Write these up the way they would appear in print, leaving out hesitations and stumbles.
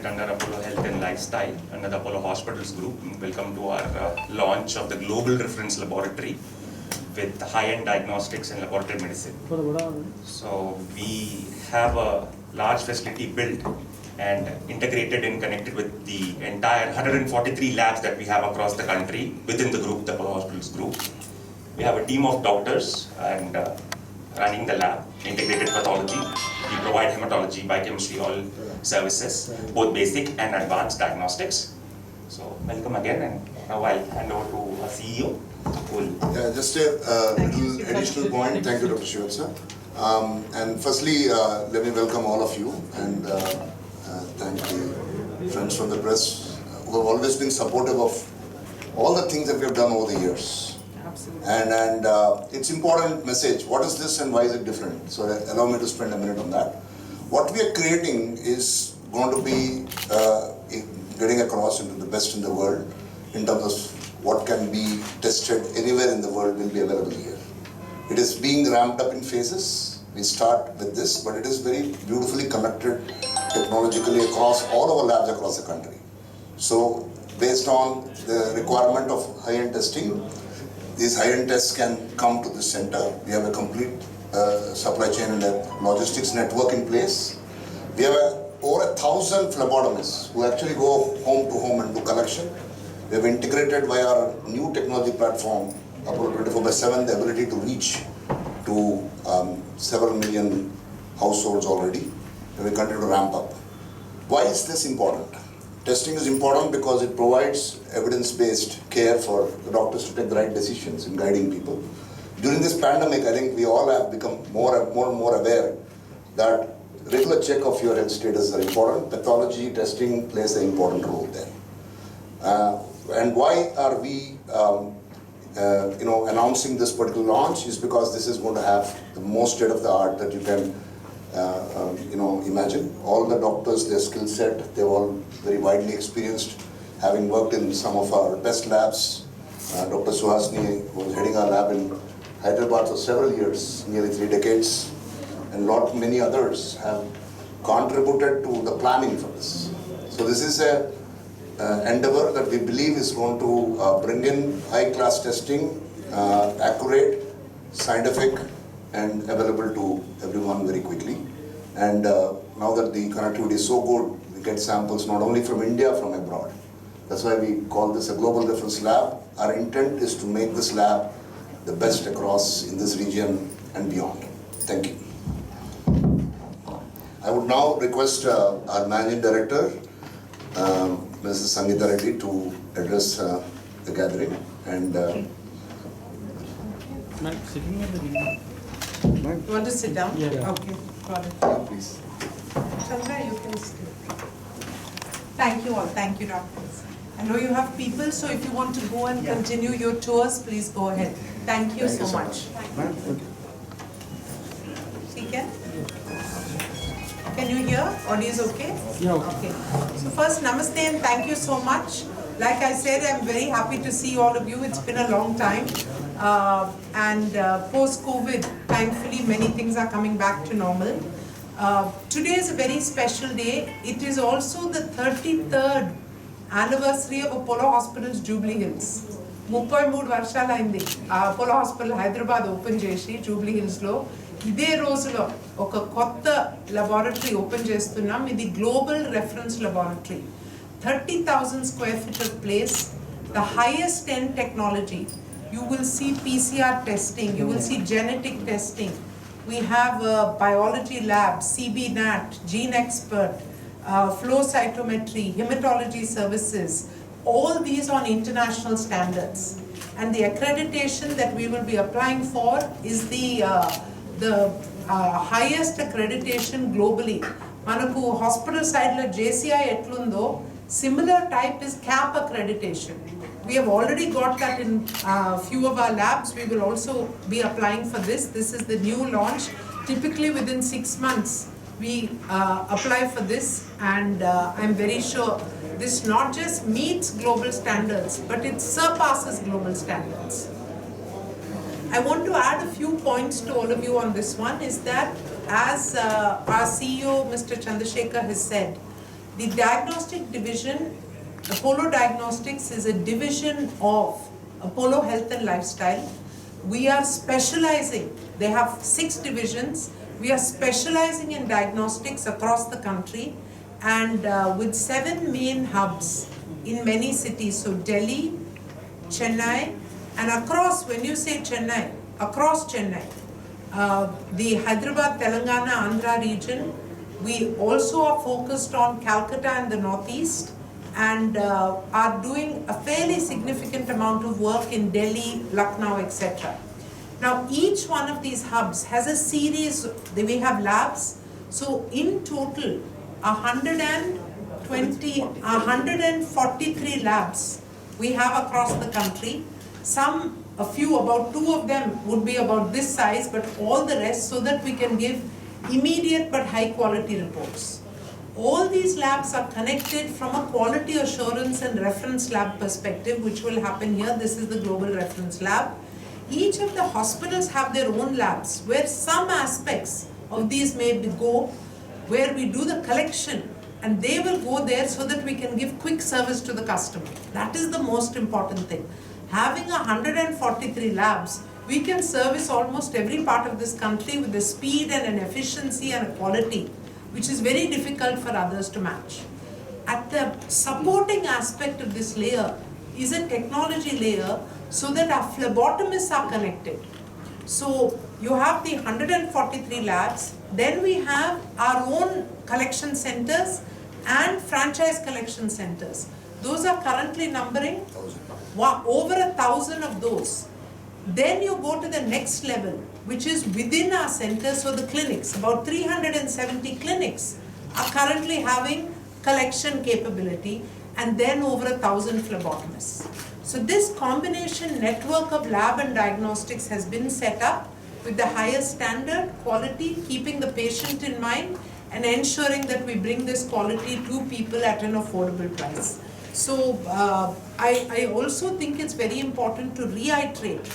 under Apollo Health and Lifestyle, under the Apollo Hospitals Group. Welcome to our launch of the Global Reference Laboratory with high-end diagnostics and laboratory medicine. So we have a large facility built and integrated and connected with the entire 143 labs that we have across the country within the group, the Apollo Hospitals Group. We have a team of doctors and running the lab, integrated pathology. We provide hematology, biochemistry, all services, both basic and advanced diagnostics. So welcome again, and now I'll hand over to our CEO. Yeah, just a little additional point. Thank you, Dr. Srivastava. And firstly, let me welcome all of you and thank the friends from the press who have always been supportive of all the things that we have done over the years. Absolutely. And it's important message. What is this and why is it different? So allow me to spend a minute on that. What we are creating is going to be getting across into the best in the world in terms of what can be tested anywhere in the world will be available here. It is being ramped up in phases. We start with this, but it is very beautifully connected technologically across all our labs across the country. So based on the requirement of high-end testing, these high-end tests can come to this center. We have a complete supply chain and logistics network in place. We have over 1,000 phlebotomists who actually go home to home and do collection. We have integrated via our new technology platform, Apollo 24/7, the ability to reach to several million households already, and we continue to ramp up. Why is this important? Testing is important because it provides evidence-based care for the doctors to take the right decisions in guiding people. During this pandemic, I think we all have become more and more aware that regular check of your health status are important. Pathology testing plays an important role there. And why are we announcing this particular launch is because this is going to have the most state-of-the-art that you can imagine. All the doctors, their skill set, they're all very widely experienced, having worked in some of our best labs. Dr. Suhasini was heading our lab in Hyderabad for several years, nearly 3 decades, and many others have contributed to the planning for this. So this is a endeavor that we believe is going to bring in high-class testing, accurate, scientific, and available to everyone very quickly. And now that the connectivity is so good, we get samples not only from India, from abroad. That's why we call this a global reference lab. Our intent is to make this lab the best across in this region and beyond. Thank you. I would now request our Managing Director, Mrs. Sangeeta Reddy, to address the gathering. And sitting at the beginning. You want to sit down? Yeah. Okay, got it. please. Chandra, you can sit. Thank you all. Thank you, doctors. I know you have people, so if you want to go and continue your tours, please go ahead. Thank you so much. Can you hear? Audio is okay? Yeah. Okay. So first, namaste and thank you so much. Like I said, I'm very happy to see all of you. It's been a long time. Post-COVID, thankfully, many things are coming back to normal. Today is a very special day. It is also the 33rd anniversary of Apollo Hospitals Jubilee Hills. 33 వర్షాలు అయింది Apollo hospital Hyderabad open చేసి Jubilee హిల్స్లో ఇదే రోజులో ఒక కొత్త laboratory open చేస్తున్నాం. ఇది global reference laboratory. 30,000 square feet of place, the highest end technology. You will see PCR testing, you will see genetic testing. We have a biology lab, CBNAT, Gene Expert, flow cytometry, hematology services, all these on international standards. And the accreditation that we will be applying for is the highest accreditation globally. Manaku hospital side la JCI etlundo, similar type is CAP accreditation. We have already got that in few of our labs. We will also be applying for this. This is the new launch. Typically within 6 months, we apply for this, and I'm very sure this not just meets global standards, but it surpasses global standards. I want to add a few points to all of you on this one, is that as our CEO, Mr. Chandrasekhar, has said, The diagnostic division, Apollo Diagnostics, is a division of Apollo Health and Lifestyle. We are specializing, they have 6 divisions. We are specializing in diagnostics across the country, and with 7 main hubs in many cities. So Delhi, Chennai, and across, when you say Chennai, across Chennai, the Hyderabad, Telangana, Andhra region. We also are focused on Calcutta and the Northeast, and are doing a fairly significant amount of work in Delhi, Lucknow, etc. Now, each one of these hubs has a series, we have labs. So in total, 143 labs we have across the country. A few, about 2 of them would be about this size, but all the rest, so that we can give immediate but high quality reports. All these labs are connected from a quality assurance and reference lab perspective, which will happen here. This is the global reference lab. Each of the hospitals have their own labs, where some aspects of these where we do the collection, and they will go there so that we can give quick service to the customer. That is the most important thing. Having 143 labs, we can service almost every part of this country with a speed and an efficiency and a quality which is very difficult for others to match. At the supporting aspect of this layer is a technology layer, so that our phlebotomists are connected. So you have the 143 labs, then we have our own collection centers and franchise collection centers. Those are currently numbering over 1,000 of those. Then you go to the next level, which is within our center. So the clinics, about 370 clinics are currently having collection capability, and then over 1,000 phlebotomists. So this combination network of lab and diagnostics has been set up with the highest standard, quality, keeping the patient in mind, and ensuring that we bring this quality to people at an affordable price. So I also think it's very important to reiterate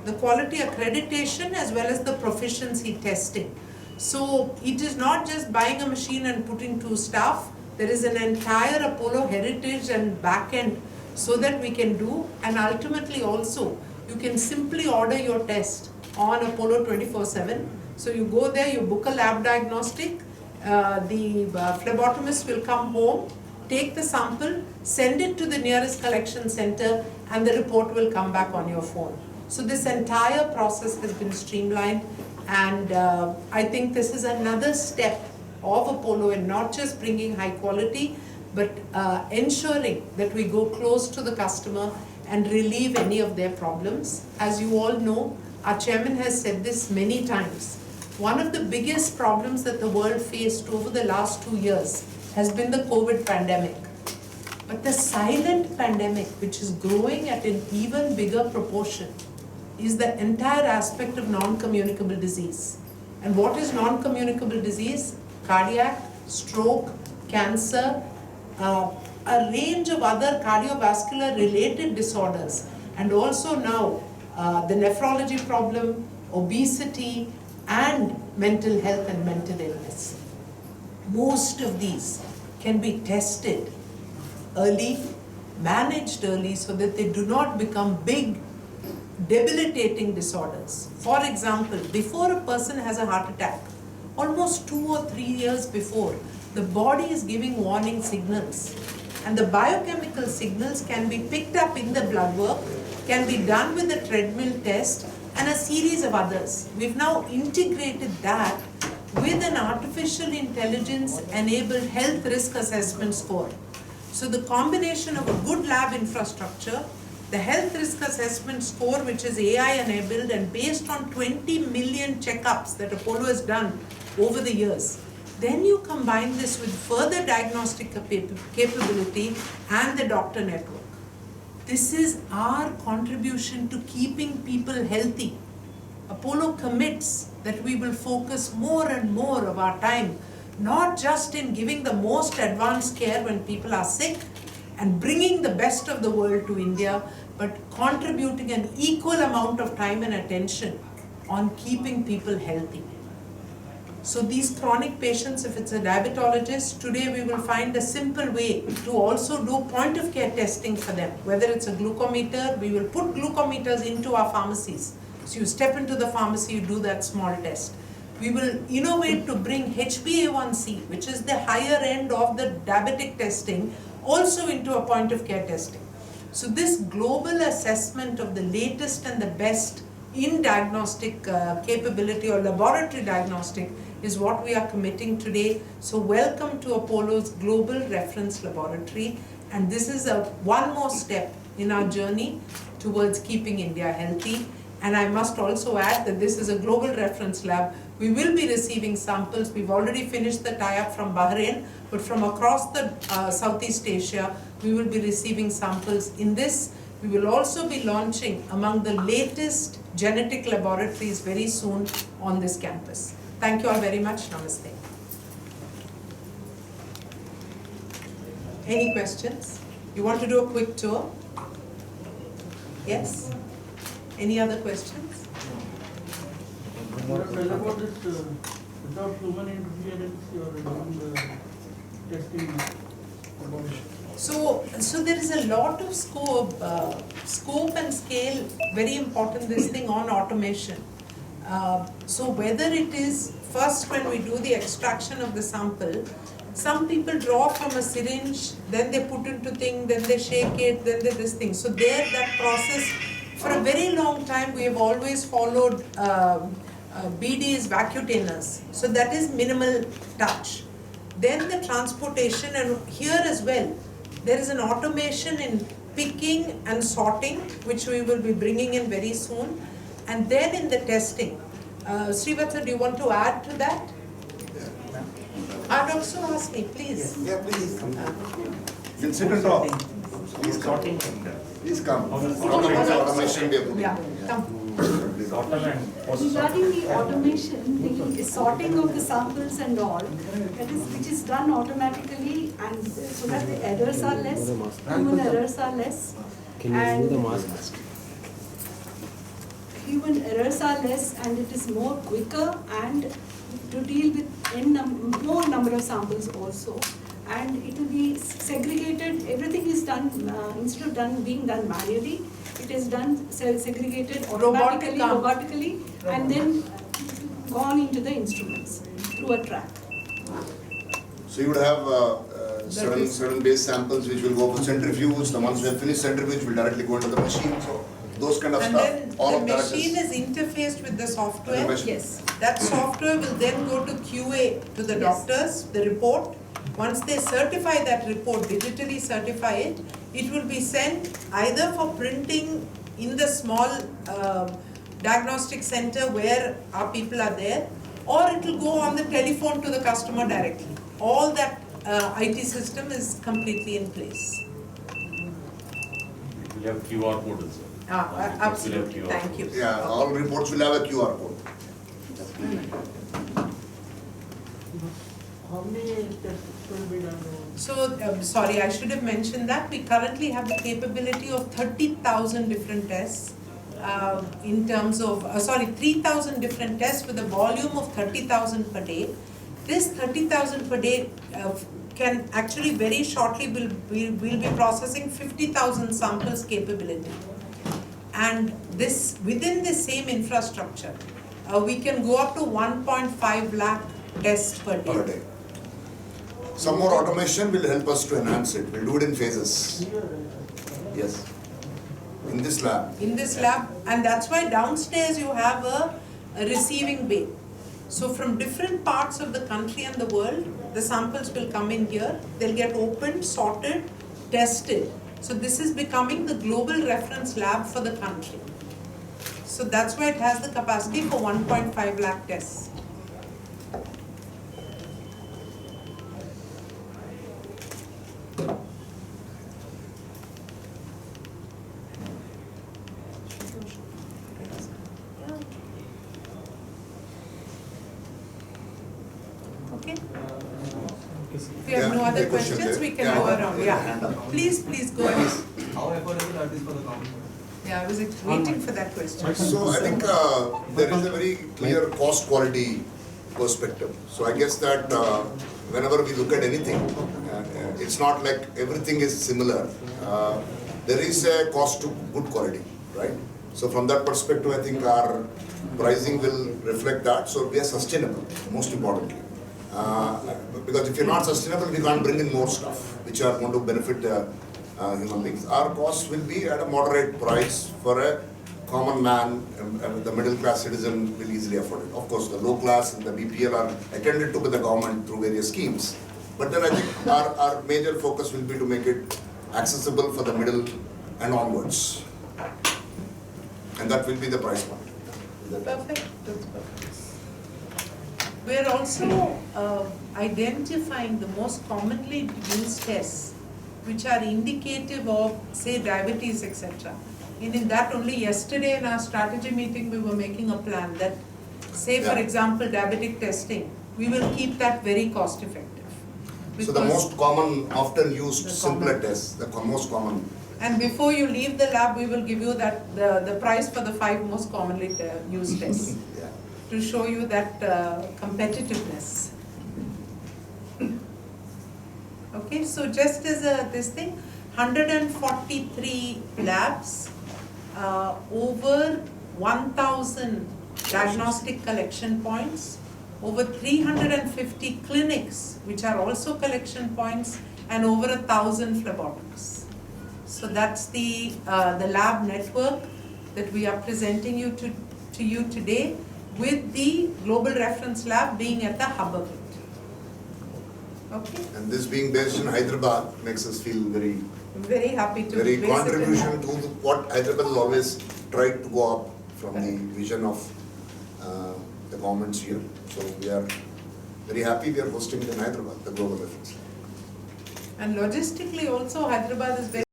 the quality accreditation as well as the proficiency testing. So it is not just buying a machine and putting 2 staff. There is an entire Apollo heritage and back end so that we can do, and ultimately also you can simply order your test on Apollo 24/7. So you go there, you book a lab diagnostic, the phlebotomist will come home, take the sample, send it to the nearest collection center, and the report will come back on your phone. So this entire process has been streamlined, and I think this is another step of Apollo in not just bringing high quality, but ensuring that we go close to the customer and relieve any of their problems. As you all know, our chairman has said this many times. One of the biggest problems that the world faced over the last 2 years has been the COVID pandemic. But the silent pandemic, which is growing at an even bigger proportion, is the entire aspect of non-communicable disease. And what is non-communicable disease? Cardiac, stroke, cancer, a range of other cardiovascular related disorders, and also now the nephrology problem, obesity, and mental health and mental illness. Most of these can be tested early, managed early, so that they do not become big, debilitating disorders. For example, before a person has a heart attack, almost 2 or 3 years before, the body is giving warning signals. And the biochemical signals can be picked up in the blood work, can be done with a treadmill test, and a series of others. We've now integrated that with an artificial intelligence enabled health risk assessment score. So the combination of a good lab infrastructure, the health risk assessment score, which is AI enabled and based on 20 million checkups that Apollo has done over the years. Then you combine this with further diagnostic capability and the doctor network. This is our contribution to keeping people healthy. Apollo commits that we will focus more and more of our time, not just in giving the most advanced care when people are sick and bringing the best of the world to India, but contributing an equal amount of time and attention on keeping people healthy. So these chronic patients, if it's a diabetologist, today we will find a simple way to also do point of care testing for them. Whether it's a glucometer, we will put glucometers into our pharmacies. So you step into the pharmacy, you do that small test. We will innovate to bring HbA1c, which is the higher end of the diabetic testing, also into a point of care testing. So this global assessment of the latest and the best in diagnostic capability or laboratory diagnostic is what we are committing today. So welcome to Apollo's Global Reference Laboratory, and this is one more step in our journey towards keeping India healthy. And I must also add that this is a global reference lab. We will be receiving samples. We've already finished the tie-up from Bahrain, but from across the Southeast Asia, we will be receiving samples. In this, we will also be launching among the latest genetic laboratories very soon on this campus. Thank you all very much. Namaste. Any questions? You want to do a quick tour? Yes? Any other questions? Well, about this, without human interference, you are doing the testing about it. So there is a lot of scope and scale, very important this thing on automation. So whether it is first when we do the extraction of the sample, some people draw from a syringe, then they put into thing, then they shake it, then they this thing. So there that process, for a very long time we have always followed BD's vacutainers. So that is minimal touch. Then the transportation, and here as well, there is an automation in picking and sorting, which we will be bringing in very soon. And then in the testing. Srivatsa, do you want to add to that? Dr. Suhasini, please. Yeah, please. You can sit and talk. Please come. Please come. Automation we are putting. Yeah, come. Regarding the automation, the sorting of the samples and all, that is, which is done automatically, and so that the errors are less, human errors are less. Can you remove the mask? Human errors are less, and it is more quicker and to deal with more number of samples also. And it will be segregated, everything is done, instead of being done manually, it is done segregated robotically, and then gone into the instruments through a track. So you would have certain base samples which will go for centrifuge, the ones that finish centrifuge will directly go into the machine, so those kind of And stuff. then All the of that machine is interfaced with the software. machine. Yes. That software will then go to QA to the doctors, the report. Once they certify that report, digitally certify it, it will be sent either for printing in the small diagnostic center where our people are there, or it will go on the telephone to the customer directly. All that IT system is completely in place. We have QR code also. Absolutely, thank you. Yeah, all reports will have a QR code. How many tests will be done? So, sorry, I should have mentioned that. We currently have the capability of 30,000 different tests in terms of, 3,000 different tests with a volume of 30,000 per day. This 30,000 per day can actually very shortly, we'll be processing 50,000 samples capability. And this, within the same infrastructure, we can go up to 1.5 lakh tests per day. Some more automation will help us to enhance it. We'll do it in phases. Yes. In this lab. In this lab, and that's why downstairs you have a receiving bay. So from different parts of the country and the world, the samples will come in here, they'll get opened, sorted, tested. So this is becoming the global reference lab for the country. So that's why it has the capacity for 1.5 lakh tests. Okay? If you have no other questions, we can go around. Yeah. Please go ahead. How affordable are these for the government? Yeah, I was waiting for that question. So I think there is a very clear cost quality perspective. So I guess that whenever we look at anything, it's not like everything is similar. There is a cost to good quality, right? So from that perspective, I think our pricing will reflect that. So we are sustainable, most importantly. Because if you're not sustainable, we can't bring in more stuff which are going to benefit human beings. Our costs will be at a moderate price for a common man, the middle class citizen will easily afford it. Of course, the low class and the BPL are attended to by the government through various schemes. But then I think our major focus will be to make it accessible for the middle and onwards. And that will be the price point. Perfect, that's perfect. We're also identifying the most commonly used tests which are indicative of, say, diabetes, etc. And in that only yesterday in our strategy meeting, we were making a plan that, say, for Yeah. example, diabetic testing, we will keep that very cost effective. So the Because- most common, often used The simpler common. tests, the most common. And before you leave the lab, we will give you that, the price for the 5 most commonly used tests Yeah. to show you that competitiveness. Okay, so just as this thing, 143 labs, over 1,000 diagnostic collection points, over 350 clinics, which are also collection points, and over 1,000 phlebotomists. So that's the lab network that we are presenting to you today, with the global reference lab being at the hub of it. Okay, And this being based in Hyderabad makes us feel very, I'm very happy to very base it in- contribution to what Hyderabad has always tried to go up from the vision of the governments here. So we are very happy we are hosting it in Hyderabad, the global reference. And logistically also, Hyderabad is very